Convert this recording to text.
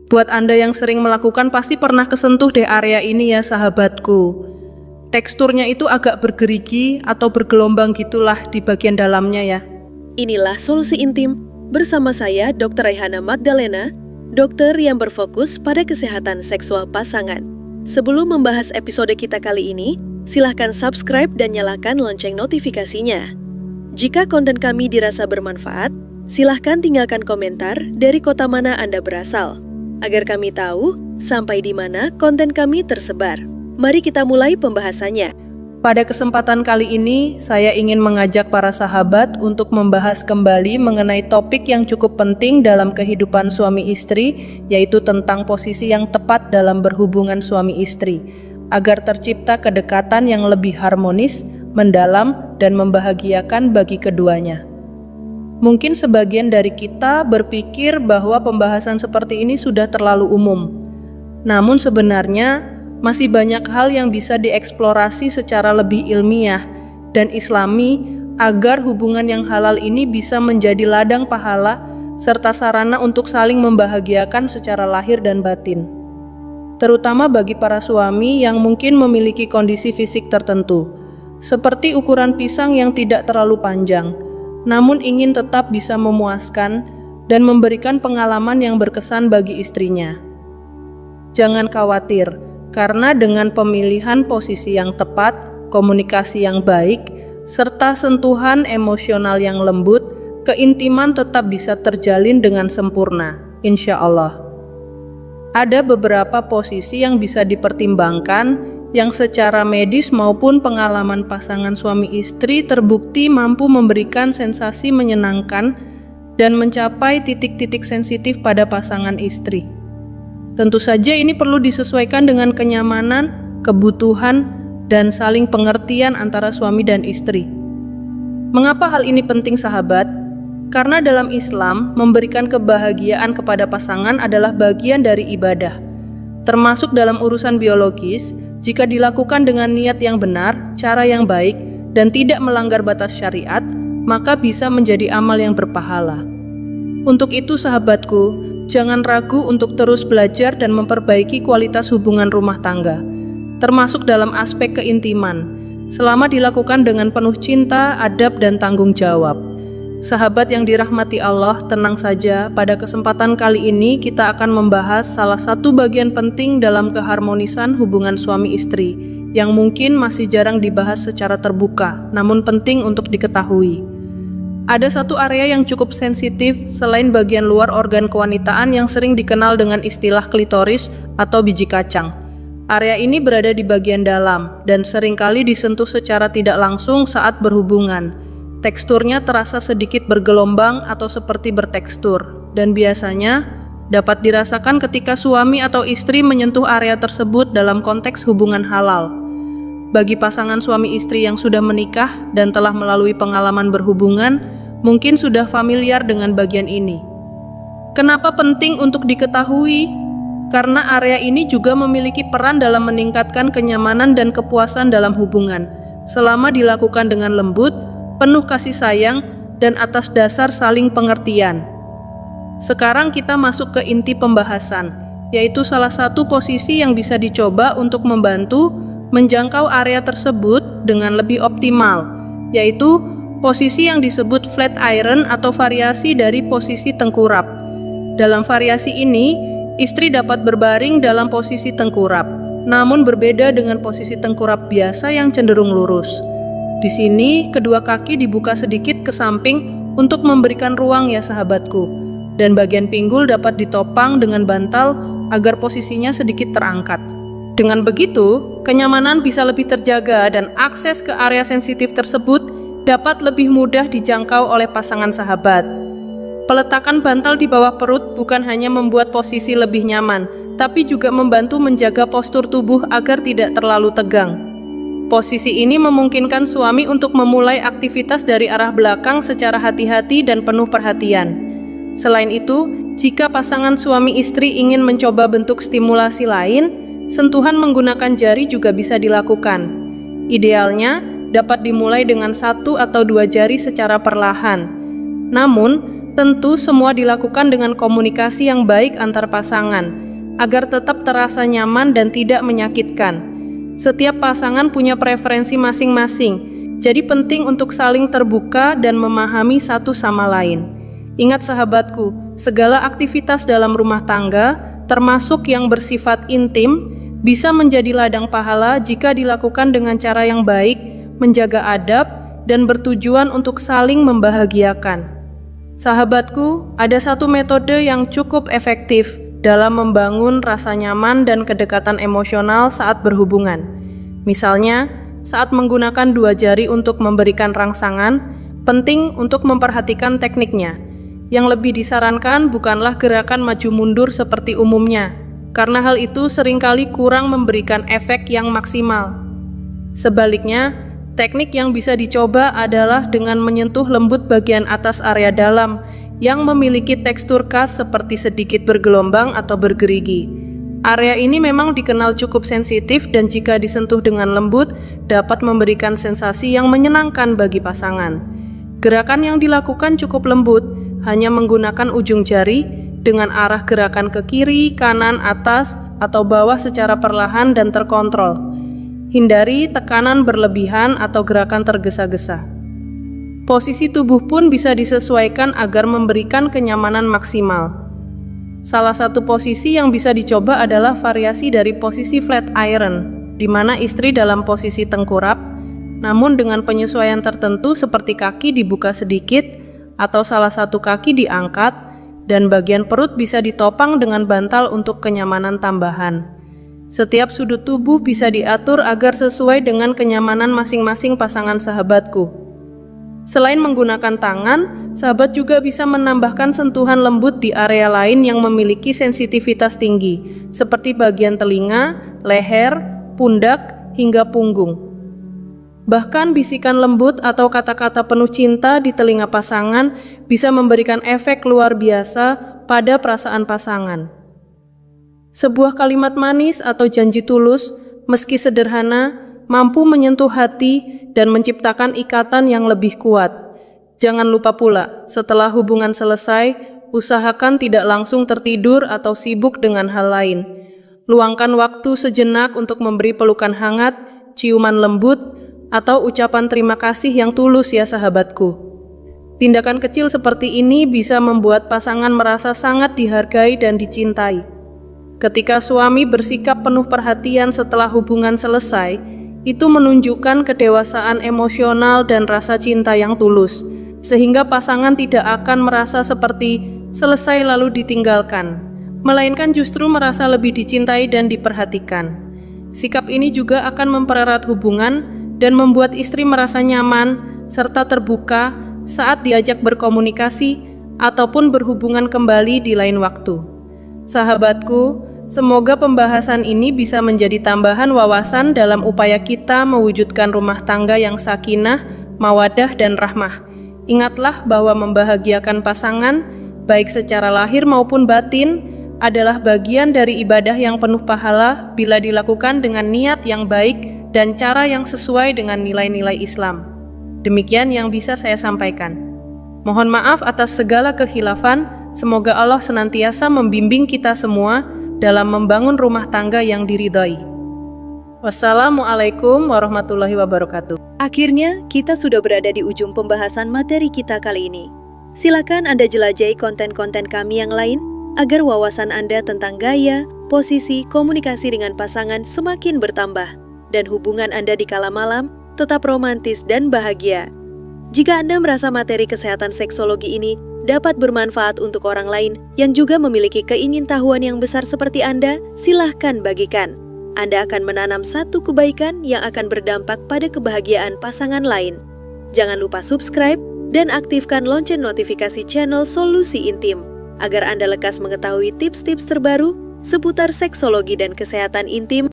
Buat Anda yang sering melakukan pasti pernah kesentuh deh area ini ya sahabatku. Teksturnya itu agak bergerigi atau bergelombang gitulah di bagian dalamnya ya. Inilah Solusi Intim bersama saya Dr. Raihana Magdalena, dokter yang berfokus pada kesehatan seksual pasangan. Sebelum membahas episode kita kali ini, silahkan subscribe dan nyalakan lonceng notifikasinya. Jika konten kami dirasa bermanfaat, silahkan tinggalkan komentar dari kota mana Anda berasal, agar kami tahu sampai di mana konten kami tersebar. Mari kita mulai pembahasannya. Pada kesempatan kali ini, saya ingin mengajak para sahabat untuk membahas kembali mengenai topik yang cukup penting dalam kehidupan suami istri, yaitu tentang posisi yang tepat dalam berhubungan suami istri, agar tercipta kedekatan yang lebih harmonis, mendalam, dan membahagiakan bagi keduanya. Mungkin sebagian dari kita berpikir bahwa pembahasan seperti ini sudah terlalu umum. Namun sebenarnya, masih banyak hal yang bisa dieksplorasi secara lebih ilmiah dan islami agar hubungan yang halal ini bisa menjadi ladang pahala serta sarana untuk saling membahagiakan secara lahir dan batin. Terutama bagi para suami yang mungkin memiliki kondisi fisik tertentu, seperti ukuran pisang yang tidak terlalu panjang, namun ingin tetap bisa memuaskan dan memberikan pengalaman yang berkesan bagi istrinya. Jangan khawatir, karena dengan pemilihan posisi yang tepat, komunikasi yang baik, serta sentuhan emosional yang lembut, keintiman tetap bisa terjalin dengan sempurna, insya Allah. Ada beberapa posisi yang bisa dipertimbangkan, yang secara medis maupun pengalaman pasangan suami istri terbukti mampu memberikan sensasi menyenangkan dan mencapai titik-titik sensitif pada pasangan istri. Tentu saja ini perlu disesuaikan dengan kenyamanan, kebutuhan, dan saling pengertian antara suami dan istri. Mengapa hal ini penting sahabat? Karena dalam Islam, memberikan kebahagiaan kepada pasangan adalah bagian dari ibadah. Termasuk dalam urusan biologis, jika dilakukan dengan niat yang benar, cara yang baik, dan tidak melanggar batas syariat, maka bisa menjadi amal yang berpahala. Untuk itu sahabatku, jangan ragu untuk terus belajar dan memperbaiki kualitas hubungan rumah tangga, termasuk dalam aspek keintiman, selama dilakukan dengan penuh cinta, adab, dan tanggung jawab. Sahabat yang dirahmati Allah, tenang saja, pada kesempatan kali ini kita akan membahas salah satu bagian penting dalam keharmonisan hubungan suami istri, yang mungkin masih jarang dibahas secara terbuka, namun penting untuk diketahui. Ada satu area yang cukup sensitif selain bagian luar organ kewanitaan yang sering dikenal dengan istilah klitoris atau biji kacang. Area ini berada di bagian dalam dan seringkali disentuh secara tidak langsung saat berhubungan. Teksturnya terasa sedikit bergelombang atau seperti bertekstur dan biasanya dapat dirasakan ketika suami atau istri menyentuh area tersebut dalam konteks hubungan halal. Bagi pasangan suami istri yang sudah menikah dan telah melalui pengalaman berhubungan, mungkin sudah familiar dengan bagian ini. Kenapa penting untuk diketahui? Karena area ini juga memiliki peran dalam meningkatkan kenyamanan dan kepuasan dalam hubungan, selama dilakukan dengan lembut, penuh kasih sayang, dan atas dasar saling pengertian. Sekarang kita masuk ke inti pembahasan, yaitu salah satu posisi yang bisa dicoba untuk membantu menjangkau area tersebut dengan lebih optimal, yaitu posisi yang disebut flat iron atau variasi dari posisi tengkurap. Dalam variasi ini, istri dapat berbaring dalam posisi tengkurap, namun berbeda dengan posisi tengkurap biasa yang cenderung lurus. Di sini, kedua kaki dibuka sedikit ke samping untuk memberikan ruang ya sahabatku, dan bagian pinggul dapat ditopang dengan bantal agar posisinya sedikit terangkat. Dengan begitu, kenyamanan bisa lebih terjaga dan akses ke area sensitif tersebut dapat lebih mudah dijangkau oleh pasangan sahabat. Peletakan bantal di bawah perut bukan hanya membuat posisi lebih nyaman, tapi juga membantu menjaga postur tubuh agar tidak terlalu tegang. Posisi ini memungkinkan suami untuk memulai aktivitas dari arah belakang secara hati-hati dan penuh perhatian. Selain itu, jika pasangan suami istri ingin mencoba bentuk stimulasi lain, sentuhan menggunakan jari juga bisa dilakukan. Idealnya, dapat dimulai dengan 1 atau 2 jari secara perlahan. Namun, Tentu semua dilakukan dengan komunikasi yang baik antar pasangan, agar tetap terasa nyaman dan tidak menyakitkan. Setiap pasangan punya preferensi masing-masing, jadi penting untuk saling terbuka dan memahami satu sama lain. Ingat sahabatku, segala aktivitas dalam rumah tangga, termasuk yang bersifat intim, bisa menjadi ladang pahala jika dilakukan dengan cara yang baik, menjaga adab, dan bertujuan untuk saling membahagiakan. Sahabatku, ada satu metode yang cukup efektif dalam membangun rasa nyaman dan kedekatan emosional saat berhubungan. Misalnya, saat menggunakan 2 jari untuk memberikan rangsangan, penting untuk memperhatikan tekniknya. Yang lebih disarankan bukanlah gerakan maju mundur seperti umumnya, karena hal itu seringkali kurang memberikan efek yang maksimal. Sebaliknya, teknik yang bisa dicoba adalah dengan menyentuh lembut bagian atas area dalam yang memiliki tekstur khas seperti sedikit bergelombang atau bergerigi. Area ini memang dikenal cukup sensitif dan jika disentuh dengan lembut dapat memberikan sensasi yang menyenangkan bagi pasangan. Gerakan yang dilakukan cukup lembut, hanya menggunakan ujung jari dengan arah gerakan ke kiri, kanan, atas, atau bawah secara perlahan dan terkontrol. Hindari tekanan berlebihan atau gerakan tergesa-gesa. Posisi tubuh pun bisa disesuaikan agar memberikan kenyamanan maksimal. Salah satu posisi yang bisa dicoba adalah variasi dari posisi flat iron, di mana istri dalam posisi tengkurap, namun dengan penyesuaian tertentu seperti kaki dibuka sedikit atau salah satu kaki diangkat, dan bagian perut bisa ditopang dengan bantal untuk kenyamanan tambahan. Setiap sudut tubuh bisa diatur agar sesuai dengan kenyamanan masing-masing pasangan sahabatku. Selain menggunakan tangan, sahabat juga bisa menambahkan sentuhan lembut di area lain yang memiliki sensitivitas tinggi, seperti bagian telinga, leher, pundak, hingga punggung. Bahkan bisikan lembut atau kata-kata penuh cinta di telinga pasangan bisa memberikan efek luar biasa pada perasaan pasangan. Sebuah kalimat manis atau janji tulus, meski sederhana, mampu menyentuh hati dan menciptakan ikatan yang lebih kuat. Jangan lupa pula, setelah hubungan selesai, usahakan tidak langsung tertidur atau sibuk dengan hal lain. Luangkan waktu sejenak untuk memberi pelukan hangat, ciuman lembut, atau ucapan terima kasih yang tulus ya sahabatku. Tindakan kecil seperti ini bisa membuat pasangan merasa sangat dihargai dan dicintai. Ketika suami bersikap penuh perhatian setelah hubungan selesai, itu menunjukkan kedewasaan emosional dan rasa cinta yang tulus, sehingga pasangan tidak akan merasa seperti selesai lalu ditinggalkan, melainkan justru merasa lebih dicintai dan diperhatikan. Sikap ini juga akan mempererat hubungan dan membuat istri merasa nyaman serta terbuka saat diajak berkomunikasi ataupun berhubungan kembali di lain waktu. Sahabatku, semoga pembahasan ini bisa menjadi tambahan wawasan dalam upaya kita mewujudkan rumah tangga yang sakinah, mawaddah, dan rahmah. Ingatlah bahwa membahagiakan pasangan, baik secara lahir maupun batin, adalah bagian dari ibadah yang penuh pahala bila dilakukan dengan niat yang baik dan cara yang sesuai dengan nilai-nilai Islam. Demikian yang bisa saya sampaikan. Mohon maaf atas segala kekhilafan. Semoga Allah senantiasa membimbing kita semua dalam membangun rumah tangga yang diridhai. Wassalamualaikum warahmatullahi wabarakatuh. Akhirnya, kita sudah berada di ujung pembahasan materi kita kali ini. Silakan Anda jelajahi konten-konten kami yang lain agar wawasan Anda tentang gaya, posisi, komunikasi dengan pasangan semakin bertambah dan hubungan Anda di kala malam tetap romantis dan bahagia. Jika Anda merasa materi kesehatan seksologi ini dapat bermanfaat untuk orang lain yang juga memiliki keingintahuan yang besar seperti Anda, silahkan bagikan. Anda akan menanam satu kebaikan yang akan berdampak pada kebahagiaan pasangan lain. Jangan lupa subscribe dan aktifkan lonceng notifikasi channel Solusi Intim, agar Anda lekas mengetahui tips-tips terbaru seputar seksologi dan kesehatan intim